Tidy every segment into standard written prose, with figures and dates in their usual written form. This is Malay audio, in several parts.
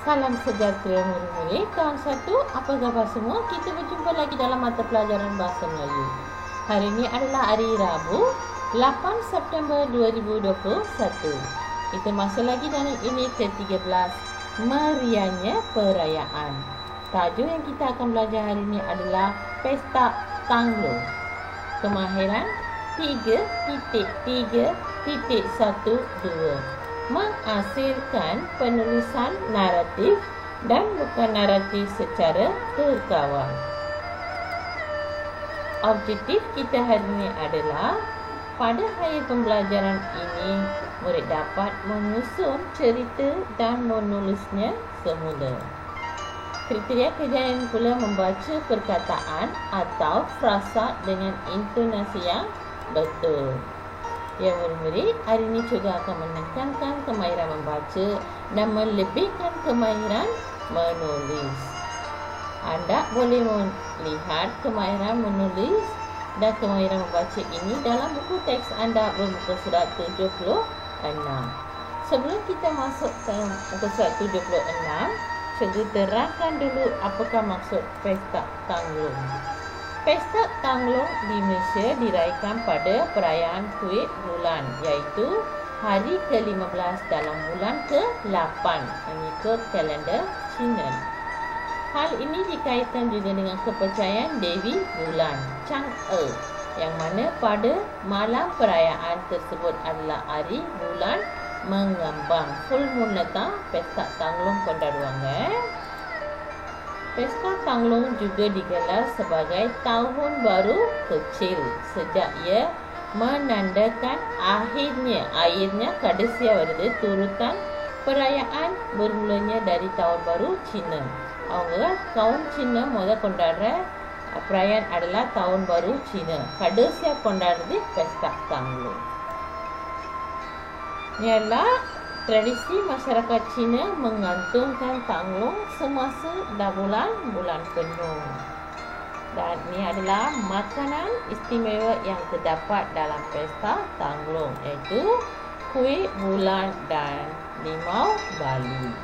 Salam sejahtera murid-murid. Tahun 1, apa khabar semua? Kita berjumpa lagi dalam mata pelajaran Bahasa Melayu. Hari ini adalah hari Rabu, 8 September 2021. Kita masih lagi dalam unit ke-13, Meriahnya Perayaan. Tajuk yang kita akan belajar hari ini adalah Pesta Tanglung. Kemahiran 3.3.12, menghasilkan penulisan naratif dan bukan naratif secara terkawal. Objektif kita hari ini adalah pada hari pembelajaran ini murid dapat menyusun cerita dan menulisnya semula. Kriteria kejayaan pula membaca perkataan atau frasa dengan intonasi yang betul. Ya murid-murid, hari ini juga akan menekankan kemahiran membaca dan melebihkan kemahiran menulis. Anda boleh melihat kemahiran menulis dan kemahiran membaca ini dalam buku teks anda bermuka surat 76. Sebelum kita masuk ke muka surat 76, saya terangkan dulu apakah maksud Pesta Tanglung. Pesta Tanglung di Malaysia diraihkan pada perayaan Kuih Bulan, iaitu hari ke-15 dalam bulan ke-8 mengikut kalender Cina. Hal ini dikaitkan juga dengan kepercayaan Dewi Bulan, Chang'e, yang mana pada malam perayaan tersebut adalah hari bulan mengambang. Full moon datang, Pesta Tanglung Kondaruang. Pesta Tanglung juga digelar sebagai Tahun Baru Kecil sejak ia menandakan akhirnya kadesia pada turutan perayaan bermulanya dari Tahun Baru Cina. Orang kaum Cina mula kondara perayaan adalah Tahun Baru Cina. Kadesia kondara di Pesta Tanglung. Ialah tradisi masyarakat Cina mengantungkan tanglung semasa bulan penuh. Dan ini adalah makanan istimewa yang terdapat dalam Pesta Tanglung, iaitu kuih bulan dan limau Bali.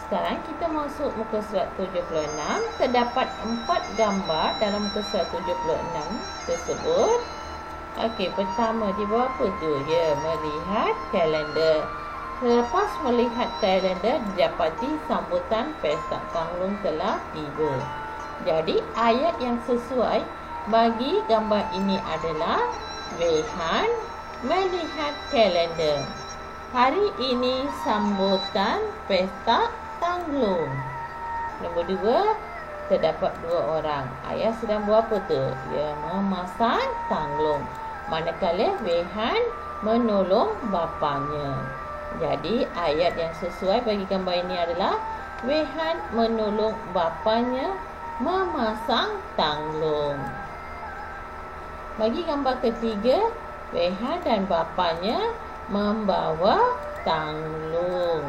Sekarang kita masuk muka surat 76. Terdapat 4 gambar dalam muka surat 76 tersebut. Okey, pertama di bawah apa tu? Ya, melihat kalender. Selepas melihat kalender, didapati sambutan Pesta Tanglung telah tiba. Jadi, ayat yang sesuai bagi gambar ini adalah Wehan melihat kalender. Hari ini sambutan Pesta Tanglung. Nombor 2, terdapat 2 orang. Ayah sedang buat apa tu? Dia memasang tanglung. Manakala Wehan menolong bapanya. Jadi ayat yang sesuai bagi gambar ini adalah Wehan menolong bapanya memasang tanglung. Bagi gambar ketiga, Wehan dan bapanya membawa tanglung.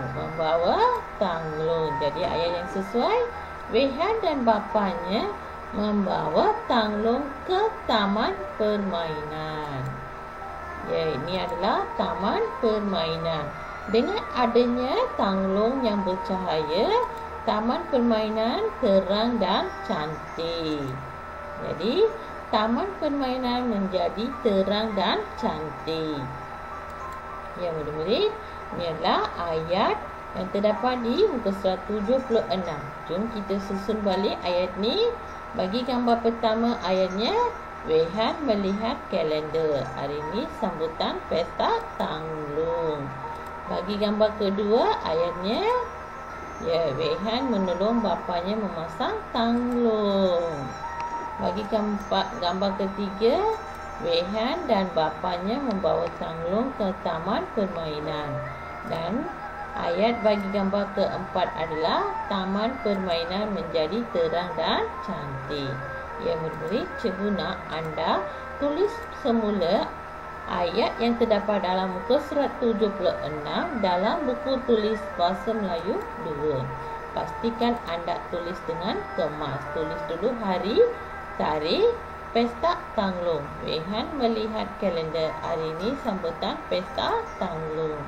Jadi ayat yang sesuai, Wehan dan bapanya membawa tanglung ke taman permainan. Ya, ini adalah taman permainan. Dengan adanya tanglung yang bercahaya, taman permainan terang dan cantik. Jadi, taman permainan menjadi terang dan cantik. Ya, murid-murid, ini adalah ayat yang terdapat di muka surat 76. Jom kita susun balik ayat ni. Bagi gambar pertama ayatnya, Wehan melihat kalender. Hari ini sambutan Pesta Tanglung. Bagi gambar kedua ayatnya, ya, Wehan menolong bapanya memasang tanglung. Bagi gambar ketiga, Wehan dan bapanya membawa tanglung ke taman permainan. Dan ayat bagi gambar keempat adalah taman permainan menjadi terang dan cantik. Ya murid-murid, cuba anda tulis semula ayat yang terdapat dalam muka surat 76 dalam buku tulis Bahasa Melayu 2. Pastikan anda tulis dengan kemas. Tulis dulu hari, tarikh, Pesta Tanglung. Wehan melihat kalender. Hari ini sambutan Pesta Tanglung.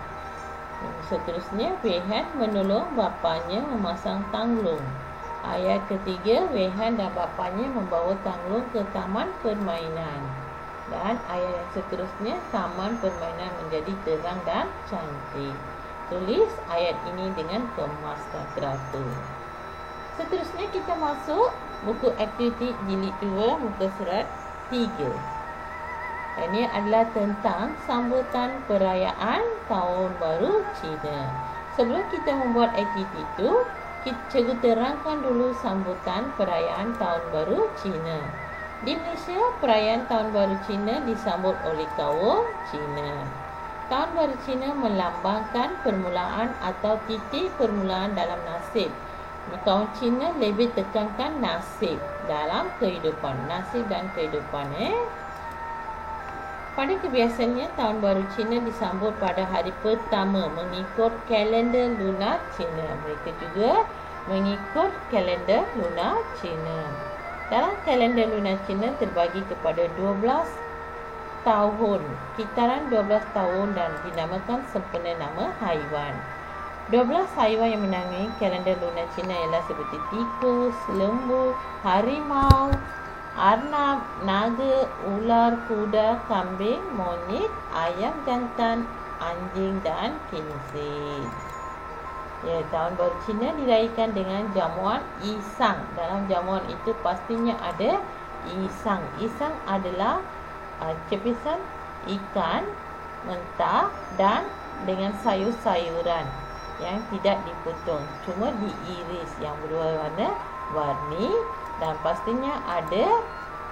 Seterusnya, Wehan menolong bapanya memasang tanglung. Ayat ketiga, Wehan dan bapanya membawa tanglung ke taman permainan. Dan ayat yang seterusnya, taman permainan menjadi terang dan cantik. Tulis ayat ini dengan kemas dan teratur. Seterusnya kita masuk buku aktiviti jilid 2 muka surat 3. Ini adalah tentang sambutan perayaan Tahun Baru Cina. Sebelum kita membuat aktiviti itu, cikgu terangkan dulu sambutan perayaan Tahun Baru Cina. Di Malaysia, perayaan Tahun Baru Cina disambut oleh kaum Cina. Tahun Baru Cina melambangkan permulaan atau titik permulaan dalam nasib. Kaum Cina lebih tekankan nasib dalam kehidupan. Nasib dan kehidupan. Pada kebiasaannya, Tahun Baru Cina disambut pada hari pertama mengikut kalender lunar Cina. Mereka juga mengikut kalender lunar Cina. Dalam kalender lunar Cina terbagi kepada 12 tahun, kitaran 12 tahun dan dinamakan sempena nama haiwan. 12 haiwan yang menangani kalender lunar Cina ialah seperti tikus, lembu, harimau, arnab, naga, ular, kuda, kambing, monyet, ayam jantan, anjing dan kincir. Tahun Baru Cina dirayakan dengan jamuan isang. Dalam jamuan itu pastinya ada isang. Isang adalah cepisan ikan mentah dan dengan sayur-sayuran yang tidak dipotong, cuma diiris, yang berwarna-warni. Dan pastinya ada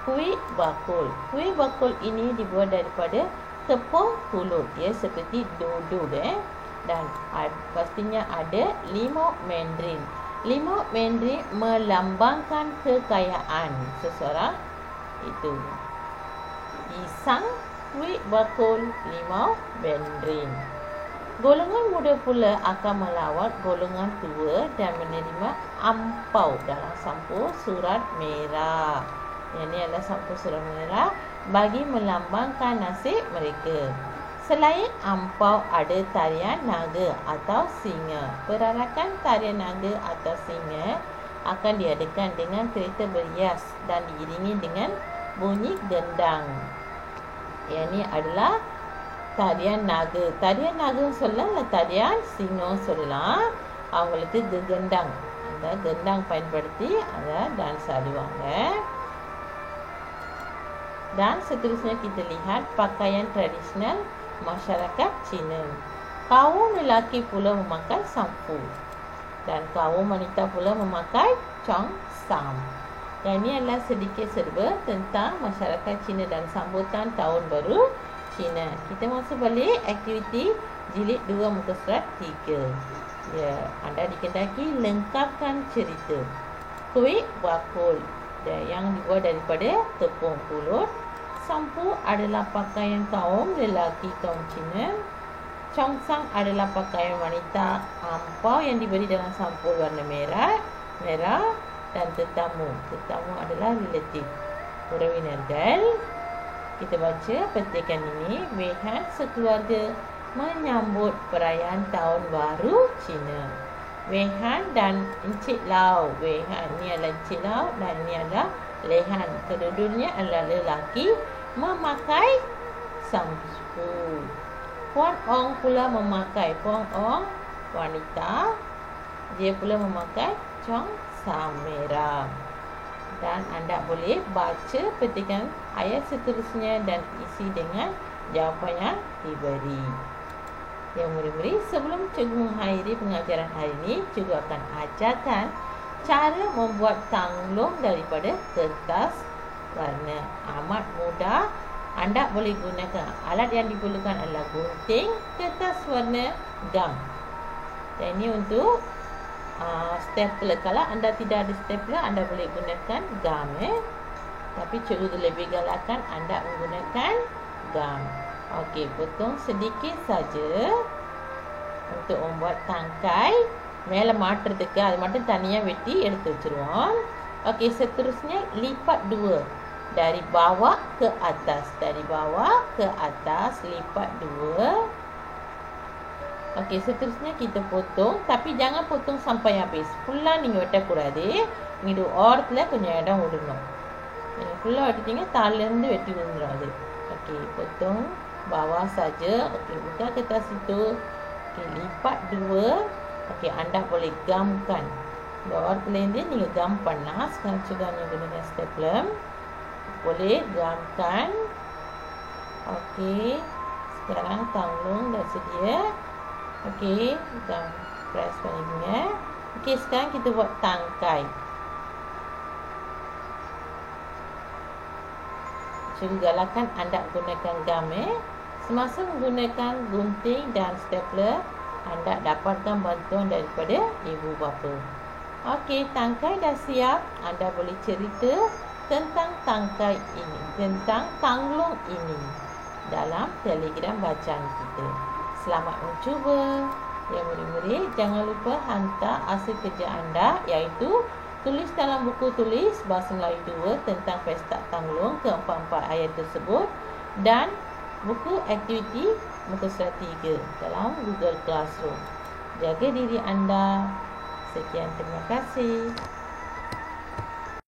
kuih bakul. Kuih bakul ini dibuat daripada tepung pulut, seperti dodol. Dan pastinya ada limau mandarin. Limau mandarin melambangkan kekayaan seseorang itu. Pisang, kuih bakul, limau mandarin. Golongan muda pula akan melawat golongan tua dan menerima ampau dalam sampul surat merah. Ini adalah sampul surat merah bagi melambangkan nasib mereka. Selain ampau, ada tarian naga atau singa. Perarakan tarian naga atau singa akan diadakan dengan kereta berhias dan diiringi dengan bunyi gendang. Ini adalah tarian naga. Tarian naga சொல்லலாம், tarian singa சொல்லலாம். அவங்களுக்கு gendang. அந்த gendang பயன்படுத்தி அதை டான்ஸ் ஆடுவாங்க. Dan seterusnya kita lihat pakaian tradisional masyarakat Cina. Kaum lelaki pula memakai sampu dan kaum wanita pula memakai cheongsam. Dan ini adalah sedikit serba tentang masyarakat Cina dan sambutan Tahun Baru Cina. Kita masuk balik aktiviti jilid 2 muka surat 3. Anda dikendaki lengkapkan cerita. Kuih bakul yang dibuat daripada tepung pulut. Sampu adalah pakaian kaum lelaki kaum Cina. Cheongsam adalah pakaian wanita. Ampau yang diberi dalam sampul warna merah dan tetamu. Tetamu adalah relatif. Urawinargal. Kita baca petikan ini. Wehan sekeluarga menyambut perayaan Tahun Baru Cina. Wehan dan Encik Lau. Wehan ni adalah Encik Lau dan ni adalah Lehan. Kedua-duanya adalah lelaki memakai sampu. Puan Ong pula memakai. Puan Ong wanita. Dia pula memakai cheongsam merah. Dan anda boleh baca petikan ayat seterusnya dan isi dengan jawapan yang diberi. Yang murid-murid, sebelum cikgu mengakhiri pengajaran hari ini, cikgu akan ajarkan cara membuat tanglung daripada kertas warna. Amat mudah. Anda boleh gunakan alat yang diperlukan adalah gunting, kertas warna, gam. Dan ini untuk stapler. Kalau anda tidak ada stapler, anda boleh gunakan gam. Tapi cikgu lebih galakkan anda menggunakan gam. Okey, potong sedikit saja untuk membuat tangkai. மேலே மாட்டுறதுக்கு அது மட்டும் தனியாக வெட்டி எடுத்து வச்சுருவோம். Okay, seterusnya lipat 2 dari bawah ke atas. Dari bawah ke atas lipat 2. Okey, seterusnya kita potong. Tapi jangan potong sampai habis. Fulla நீங்க வெட்டக்கூடாது. இது ஓரத்துல கொஞ்சம் இடம் விடணும். நீங்க ஃபுல்லா வெட்டிட்டீங்க தாளிலிருந்து வெட்டி விழுந்துடும் அது. Okey, potong bawah saja. Okey, buka kertas itu. Okey, lipat dua. Okey, anda boleh gamkan. இந்த ஓரத்துலேருந்து நீங்கள் கம் பண்ணலாம். Sekarang coba நீங்கள் gunakan stapler. Boleh gamkan. Okey, sekarang tanglung dah sedia. Okey, dah press பண்ணிடுங்க. Okey, sekarang kita buat tangkai. Cuba galakkan anda gunakan gam. Semasa menggunakan gunting dan stapler, anda dapatkan bantuan daripada ibu bapa. Okey, tangkai dah siap. Anda boleh cerita tentang tangkai ini, tentang tanglung ini dalam Telegram bacaan kita. Selamat mencuba. Ya murid-murid, jangan lupa hantar hasil kerja anda, iaitu tulis dalam buku tulis Bahasa Melayu 2 tentang Pesta Tanglung ke-4 ayat tersebut dan buku aktiviti muka surat 3 dalam Google Classroom. Jaga diri anda. Sekian, terima kasih.